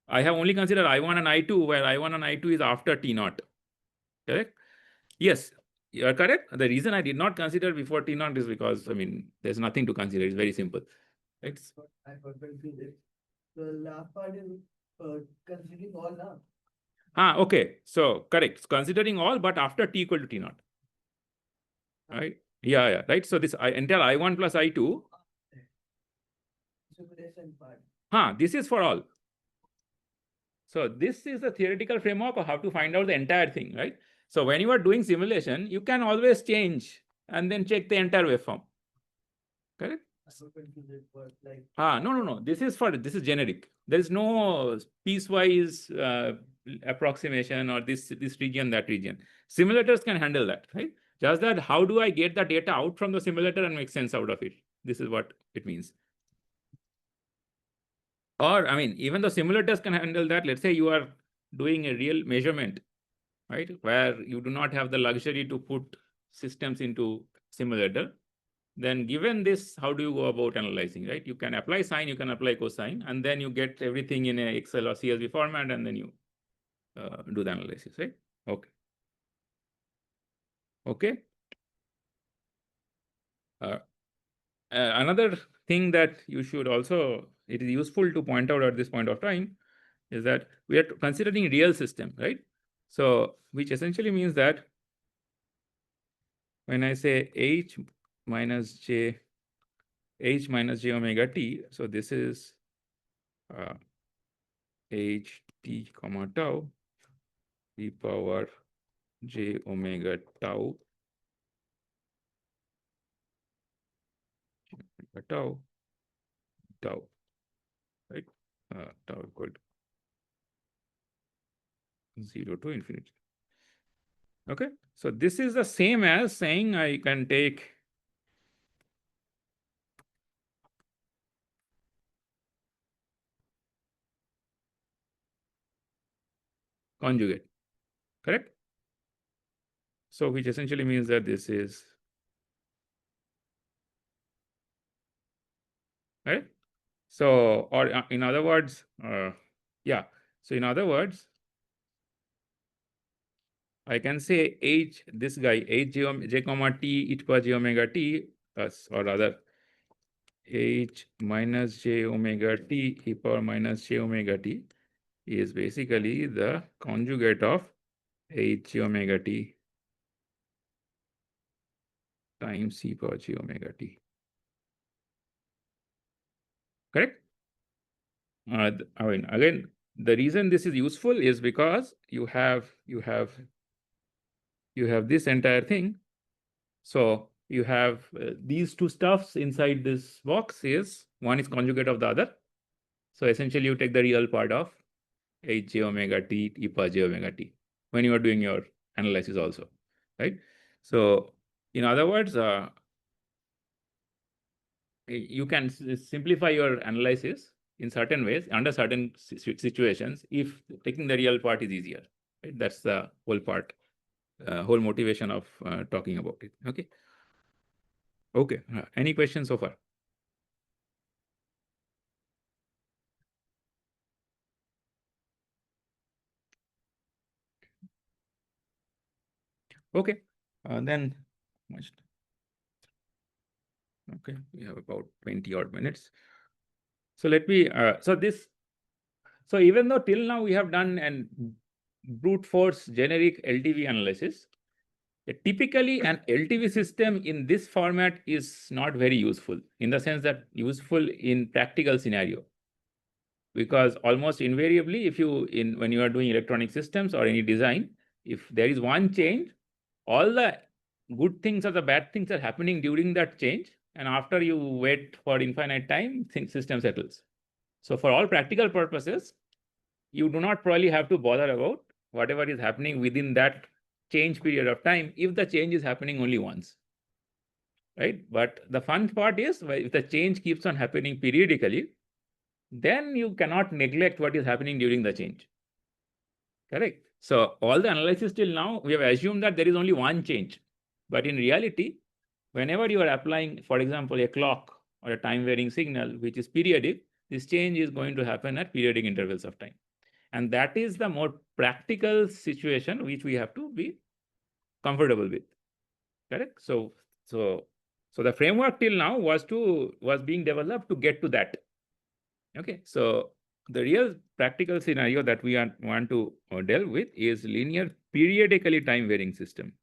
have only considered I1 and I2, where I1 and I2 is after T0, correct? Yes, you are correct. The reason I did not consider before T0 is because, I mean, there's nothing to consider. It's very simple. Right? I got confused. The last part is considering all now. Okay. So correct. Considering all, but after T equal to T0. Right? Yeah. Right. So this entire I1 plus I2. Simulation part. This is for all. So this is the theoretical framework of how to find out the entire thing, right? So when you are doing simulation, you can always change and then check the entire waveform. Correct? No. This is generic. There is no piecewise approximation or this region, that region. Simulators can handle that, right? Just that how do I get the data out from the simulator and make sense out of it? This is what it means. Or, I mean, even the simulators can handle that. Let's say you are doing a real measurement, right? Where you do not have the luxury to put systems into simulator. Then given this, how do you go about analyzing, right? You can apply sine, you can apply cosine, and then you get everything in a Excel or CSV format, and then you do the analysis, right? Okay. Okay. Another thing that you should also, it is useful to point out at this point of time, is that we are considering real system, right? So, which essentially means that when I say h minus j omega t, so this is h t comma tau e power j omega tau tau, right? Tau equal to 0 to infinity. Okay, so this is the same as saying I can take conjugate, correct? So which essentially means that this is, right? So, or in other words, yeah. So in other words, I can say h, this guy, h j comma t e to power j omega t, or rather h minus j omega t e power minus j omega t is basically the conjugate of h j omega t times e power j omega t. Correct? I mean, again, the reason this is useful is because you have this entire thing. So you have these two stuffs inside this box is, one is conjugate of the other. So essentially you take the real part of h j omega t e power j omega t when you are doing your analysis also, right? So in other words, you can simplify your analysis in certain ways under certain situations if taking the real part is easier, right? That's the whole part, whole motivation of talking about it. Okay. Any questions so far? Okay, then much. Okay, we have about 20 odd minutes. So let me, so even though till now we have done an brute force generic LTV analysis, typically an LTV system in this format is not very useful, in the sense that useful in practical scenario. Because almost invariably, if you, when you are doing electronic systems or any design, if there is one change, all the good things or the bad things are happening during that change, and after you wait for infinite time, system settles. So for all practical purposes, you do not probably have to bother about whatever is happening within that change period of time, if the change is happening only once, right? But the fun part is, if the change keeps on happening periodically, then you cannot neglect what is happening during the change. Correct. So all the analysis till now, we have assumed that there is only one change. But in reality, whenever you are applying, for example, a clock or a time varying signal, which is periodic, this change is going to happen at periodic intervals of time. And that is the more practical situation which we have to be comfortable with. Correct. So the framework till now was being developed to get to that. Okay. So the real practical scenario that we want to deal with is linear periodically time varying system.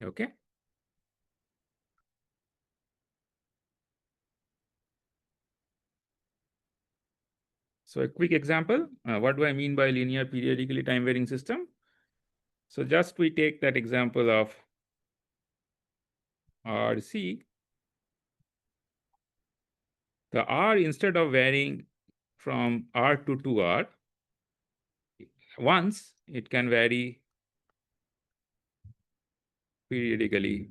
Okay. So a quick example, what do I mean by linear periodically time varying system? So just we take that example of RC. The R, instead of varying from R to 2R, once it can vary periodically.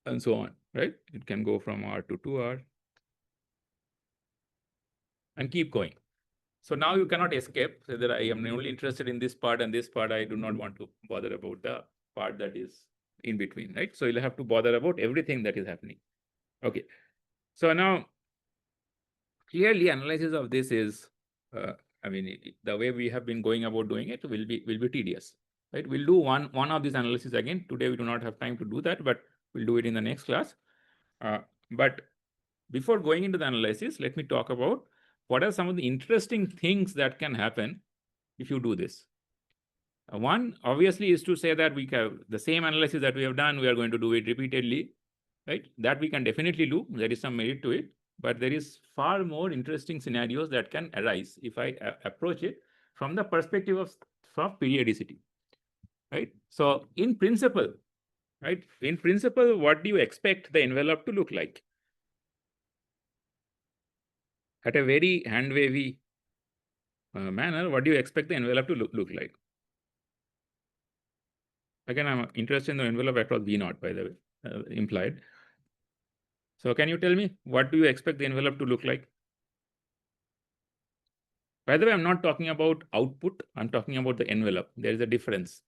And so on, right? It can go from R to 2R and keep going. So now you cannot escape, so that I am only interested in this part, and this part I do not want to bother about the part that is in between, right? So you'll have to bother about everything that is happening. Okay. So now, clearly analysis of this is, I mean, the way we have been going about doing it will be tedious, right? We'll do one of these analysis again. Today we do not have time to do that, but we'll do it in the next class. But before going into the analysis, let me talk about what are some of the interesting things that can happen if you do this. One, obviously, is to say that we have the same analysis that we have done, we are going to do it repeatedly, right? That we can definitely do. There is some merit to it, but there is far more interesting scenarios that can arise if I approach it from the perspective of periodicity, right? So in principle, right? In principle, what do you expect the envelope to look like? At a very hand wavy manner, what do you expect the envelope to look like? Again, I'm interested in the envelope across V naught, by the way, implied. So can you tell me, what do you expect the envelope to look like? By the way, I'm not talking about output. I'm talking about the envelope. There is a difference.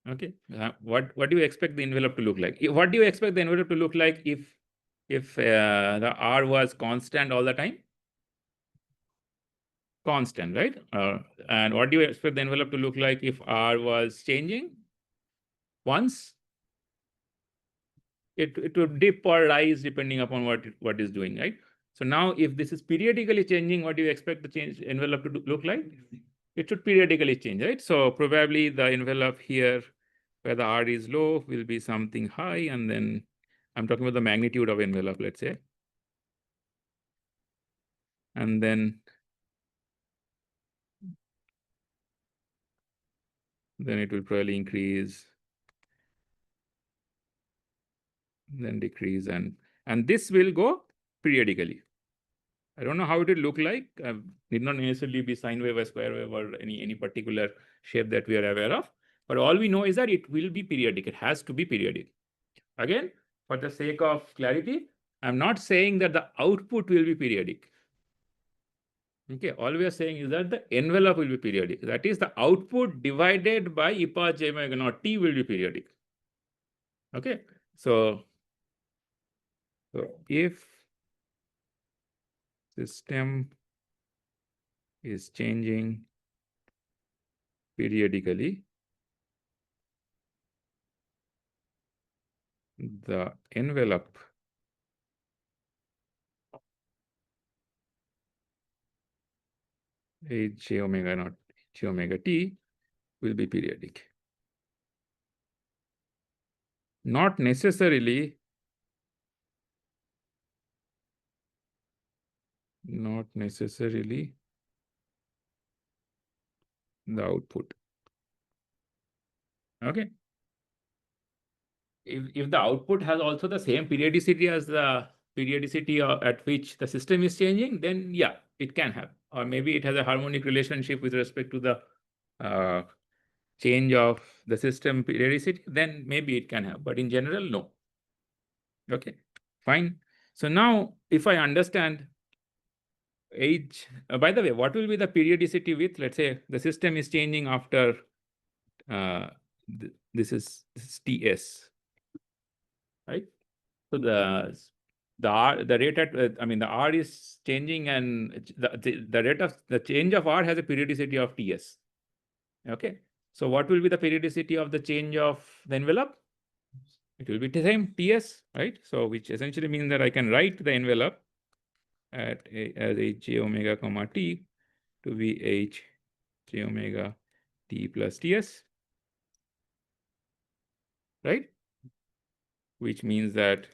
Okay. What do you expect the envelope to look like? What do you expect the envelope to look like if the R was constant all the time? Constant, right? And what do you expect the envelope to look like if R was changing once? It would dip or rise depending upon what is doing, right? So now, if this is periodically changing, what do you expect the change envelope to look like? It should periodically change, right? So probably the envelope here, where the R is low, will be something high, and then I'm talking about the magnitude of envelope, let's say, and then it will probably increase, then decrease, and this will go periodically. I don't know how it will look like. Need not necessarily be sine wave or square wave or any particular shape that we are aware of. But all we know is that it will be periodic. It has to be periodic. Again, for the sake of clarity, I'm not saying that the output will be periodic. Okay, all we are saying is that the envelope will be periodic. That is, the output divided by e power j omega naught t will be periodic. Okay, so if system is changing periodically, the envelope h j omega naught j omega t will be periodic. Not necessarily the output. Okay. If the output has also the same periodicity as the periodicity at which the system is changing, then yeah, it can have. Or maybe it has a harmonic relationship with respect to the change of the system periodicity, then maybe it can have. But in general, no. Okay, fine. So now if I understand age, by the way, what will be the periodicity with, let's say the system is changing after this is TS, right? So the rate at the R is changing, and the rate of the change of R has a periodicity of TS. Okay. So what will be the periodicity of the change of the envelope? It will be the same TS, right? So which essentially means that I can write the envelope as h j omega comma t to be h j omega t plus TS, right? Which means that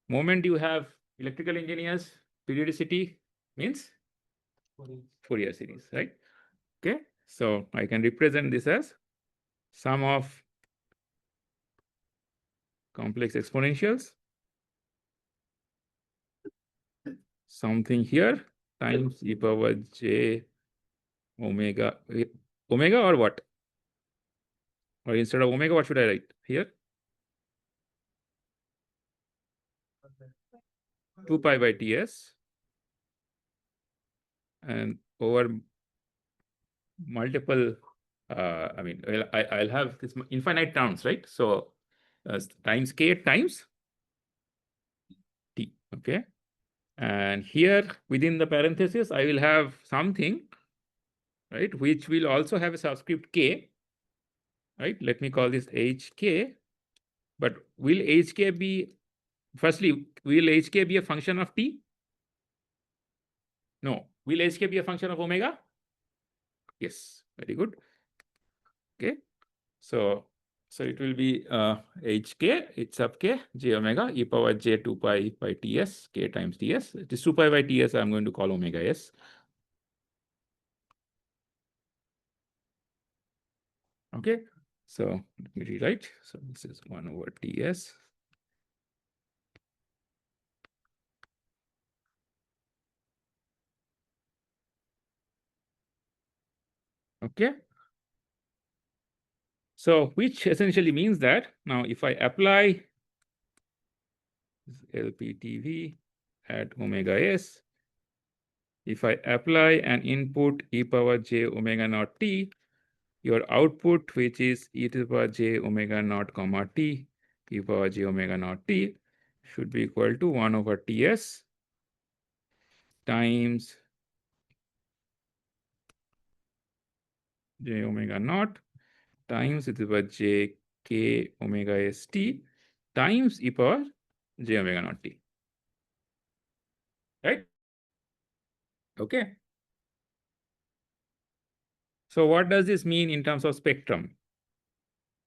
moment you have electrical engineers, periodicity means Fourier series, right? Okay, so I can represent this as sum of complex exponentials, something here, times e power j omega, omega or what? Or instead of omega, what should I write here? 2 pi by ts, and over multiple, I'll have this infinite terms, right? So times k times t, okay? And here within the parenthesis, I will have something, right, which will also have a subscript k, right? Let me call this hk. But will hk be, firstly, will hk be a function of t? No. Will hk be a function of omega? Yes. Very good. Okay. So it will be hk, it's sub k, j omega, e power j 2 pi by ts, k times ts. It is 2 pi by ts, I'm going to call omega s. Okay. So let me rewrite. So this is 1 over ts. Okay. So which essentially means that now if I apply LPTV at omega s, if I apply an input e power j omega naught t, your output, which is e to the power j omega naught comma t, e power j omega naught t, should be equal to 1 over ts times j omega naught times e to the power j k omega st times e power j omega naught t. Right? Okay. So what does this mean in terms of spectrum?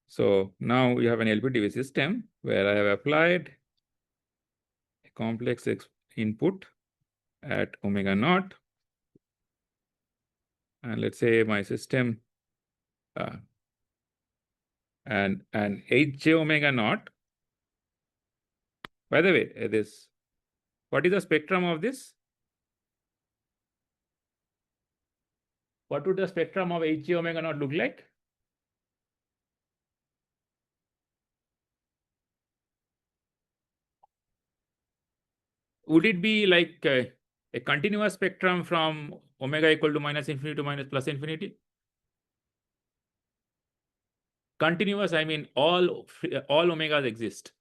So now we have an LPTV system where I have applied a complex input at omega naught. And let's say my system and hj omega naught. By the way, what is the spectrum of this? What would the spectrum of hj omega naught look like? Would it be like a continuous spectrum from omega equal to minus infinity to minus plus infinity? Continuous, I mean all omegas exist.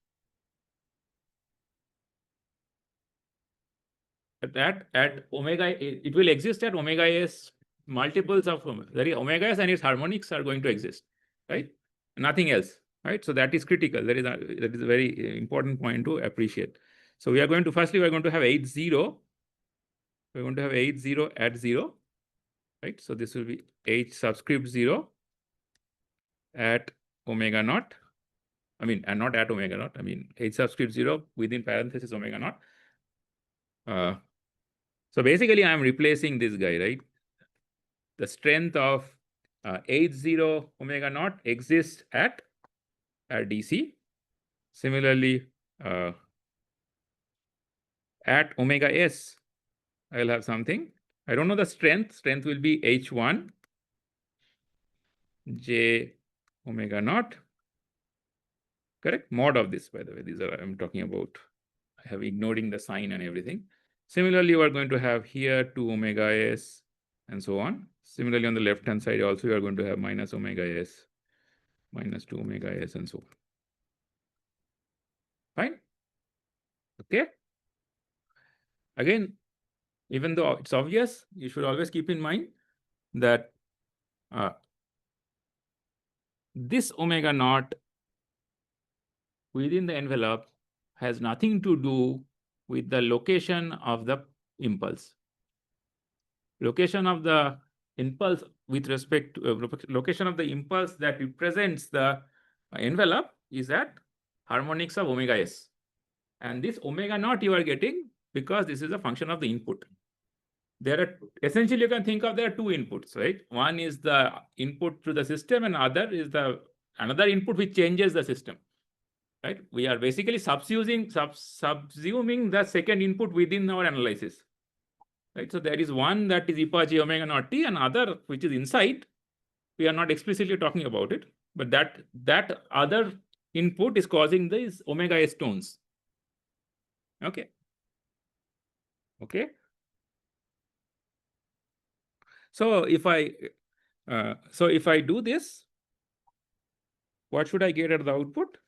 At omega, it will exist at omega s multiples of that is omega s, and its harmonics are going to exist, right? Nothing else, right? So that is critical. That is a very important point to appreciate. So we are going to firstly we're going to have H0. We're going to have H0 at 0, right? So this will be H subscript 0 at omega naught. I mean, and not at omega naught. I mean H subscript 0 within parenthesis omega naught. So basically, I'm replacing this guy, right? The strength of H0 omega naught exists at DC. Similarly, at omega s, I'll have something. I don't know the strength. Strength will be H1 J omega naught. Correct? Mod of this, by the way. These are I'm talking about. I have ignoring the sign and everything. Similarly, you are going to have here 2 omega s and so on. Similarly, on the left-hand side also, you are going to have minus omega s, minus 2 omega s and so on. Fine? Okay? Again, even though it's obvious, you should always keep in mind that this omega naught within the envelope has nothing to do with the location of the impulse. Location of the impulse with respect to location of the impulse that represents the envelope is at harmonics of omega s. And this omega naught you are getting because this is a function of the input. There are essentially you can think of there are two inputs, right? One is the input to the system, and other is the another input which changes the system. Right? We are basically subsuming the second input within our analysis. Right? So there is one that is epoch omega naught t, and other which is inside. We are not explicitly talking about it, but that other input is causing these omega s tones. Okay. Okay. So if I do this, what should I get at the output?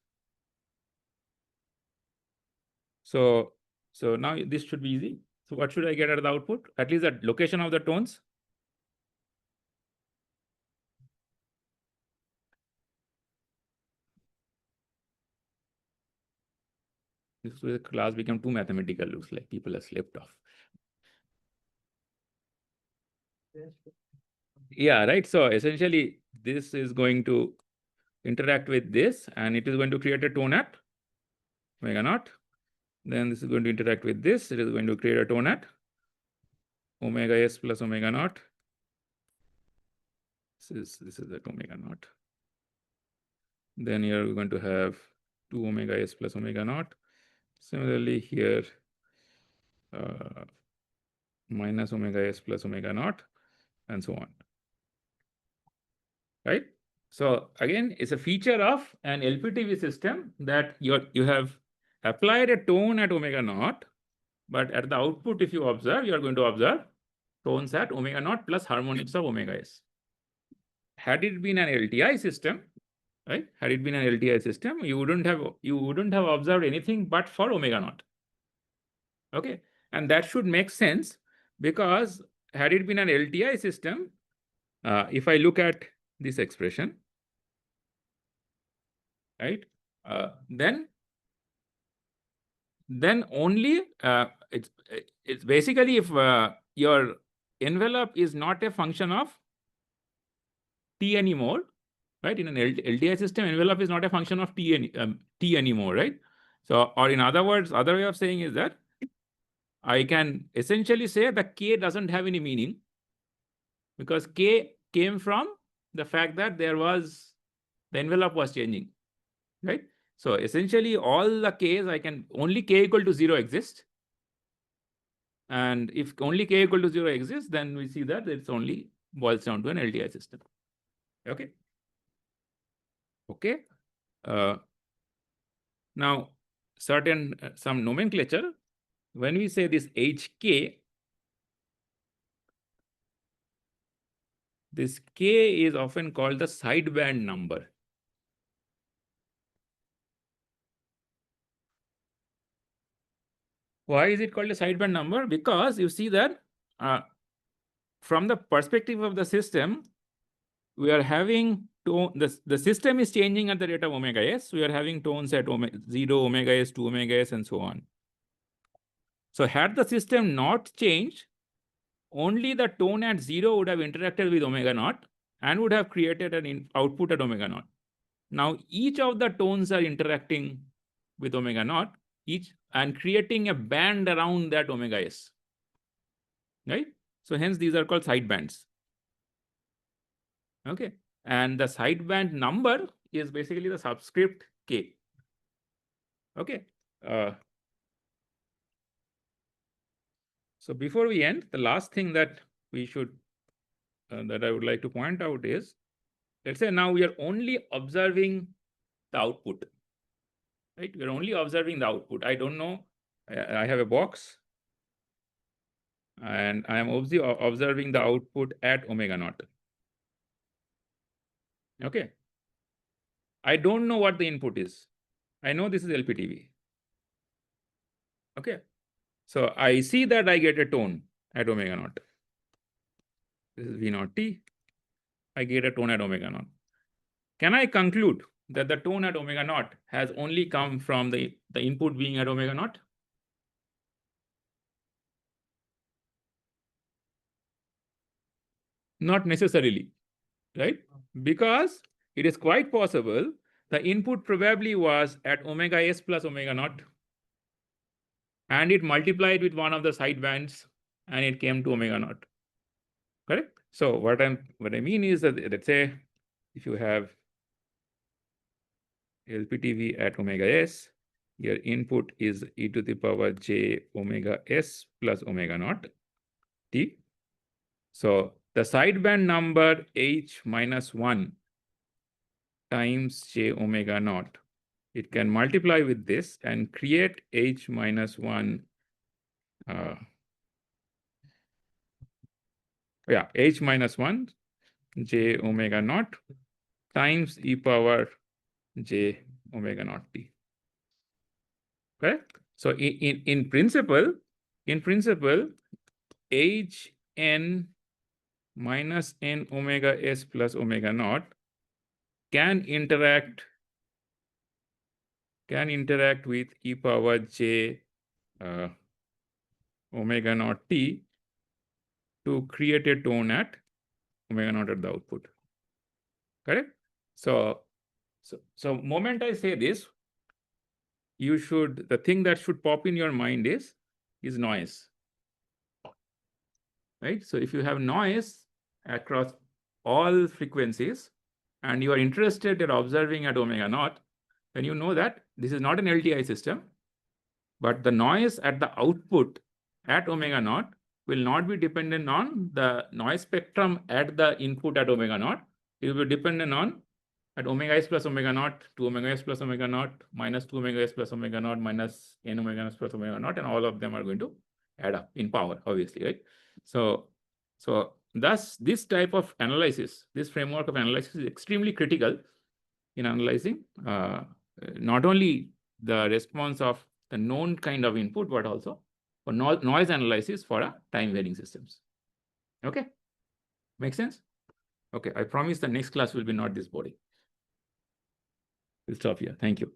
So now this should be easy. So what should I get at the output? At least the location of the tones. This was the class become too mathematical. Looks like people have slept off. Yeah, right. So essentially, this is going to interact with this, and it is going to create a tone at omega naught. Then this is going to interact with this. It is going to create a tone at omega s plus omega naught. This is at omega naught. Then here we're going to have 2 omega s plus omega naught. Similarly, here minus omega s plus omega naught, and so on. Right? So again, it's a feature of an LPTV system that you have applied a tone at omega naught, but at the output, if you observe, you are going to observe tones at omega naught plus harmonics of omega s. Had it been an LTI system, right? Had it been an LTI system, you wouldn't have observed anything but for omega naught. Okay, and that should make sense because had it been an LTI system, if I look at this expression, right, then only it's basically if your envelope is not a function of t anymore, right? In an LTI system, envelope is not a function of t anymore, right? So, or in other words, other way of saying is that I can essentially say that k doesn't have any meaning because k came from the fact that the envelope was changing, right? So essentially all the k's only k equal to 0 exists. And if only k equal to 0 exists, then we see that it's only boils down to an LTI system. Okay. Okay. Now, some nomenclature, when we say this HK, This K is often called the sideband number. Why is it called a sideband number? Because you see that from the perspective of the system, we are having the system is changing at the rate of omega s. We are having tones at 0, omega s, 2 omega s, and so on. So had the system not changed, only the tone at 0 would have interacted with omega naught and would have created an output at omega naught. Now each of the tones are interacting with omega naught, each and creating a band around that omega s. Right? So hence these are called sidebands. Okay. And the sideband number is basically the subscript K. Okay. So before we end, the last thing that we should, that I would like to point out is, let's say now we are only observing the output, right? We're only observing the output. I don't know, I have a box and I am observing the output at omega naught. Okay. I don't know what the input is. I know this is LPTV. Okay. So I see that I get a tone at omega naught. This is V naught T. I get a tone at omega naught. Can I conclude that the tone at omega naught has only come from the input being at omega naught? Not necessarily, right? Because it is quite possible the input probably was at omega s plus omega naught, and it multiplied with one of the sidebands and it came to omega naught. Correct? So what I mean is that, let's say if you have LPTV at omega s, your input is e to the power j omega s plus omega naught t. So the sideband number h minus 1 times j omega naught, it can multiply with this and create h minus 1, h minus 1 j omega naught times e power j omega naught t. Correct? So in principle, h n minus n omega s plus omega naught can interact with e power j omega naught t to create a tone at omega naught at the output. Correct? So moment I say this, the thing that should pop in your mind is noise. Right? So if you have noise across all frequencies and you are interested in observing at omega naught, then you know that this is not an LTI system, but the noise at the output at omega naught will not be dependent on the noise spectrum at the input at omega naught. It will be dependent on at omega s plus omega naught, 2 omega s plus omega naught, minus 2 omega s plus omega naught, minus n omega s plus omega naught, and all of them are going to add up in power, obviously, right? So thus this type of analysis, this framework of analysis is extremely critical in analyzing not only the response of the known kind of input, but also for noise analysis for a time varying systems. Okay, make sense? Okay, I promise the next class will be not this boring. We'll stop here. Thank you.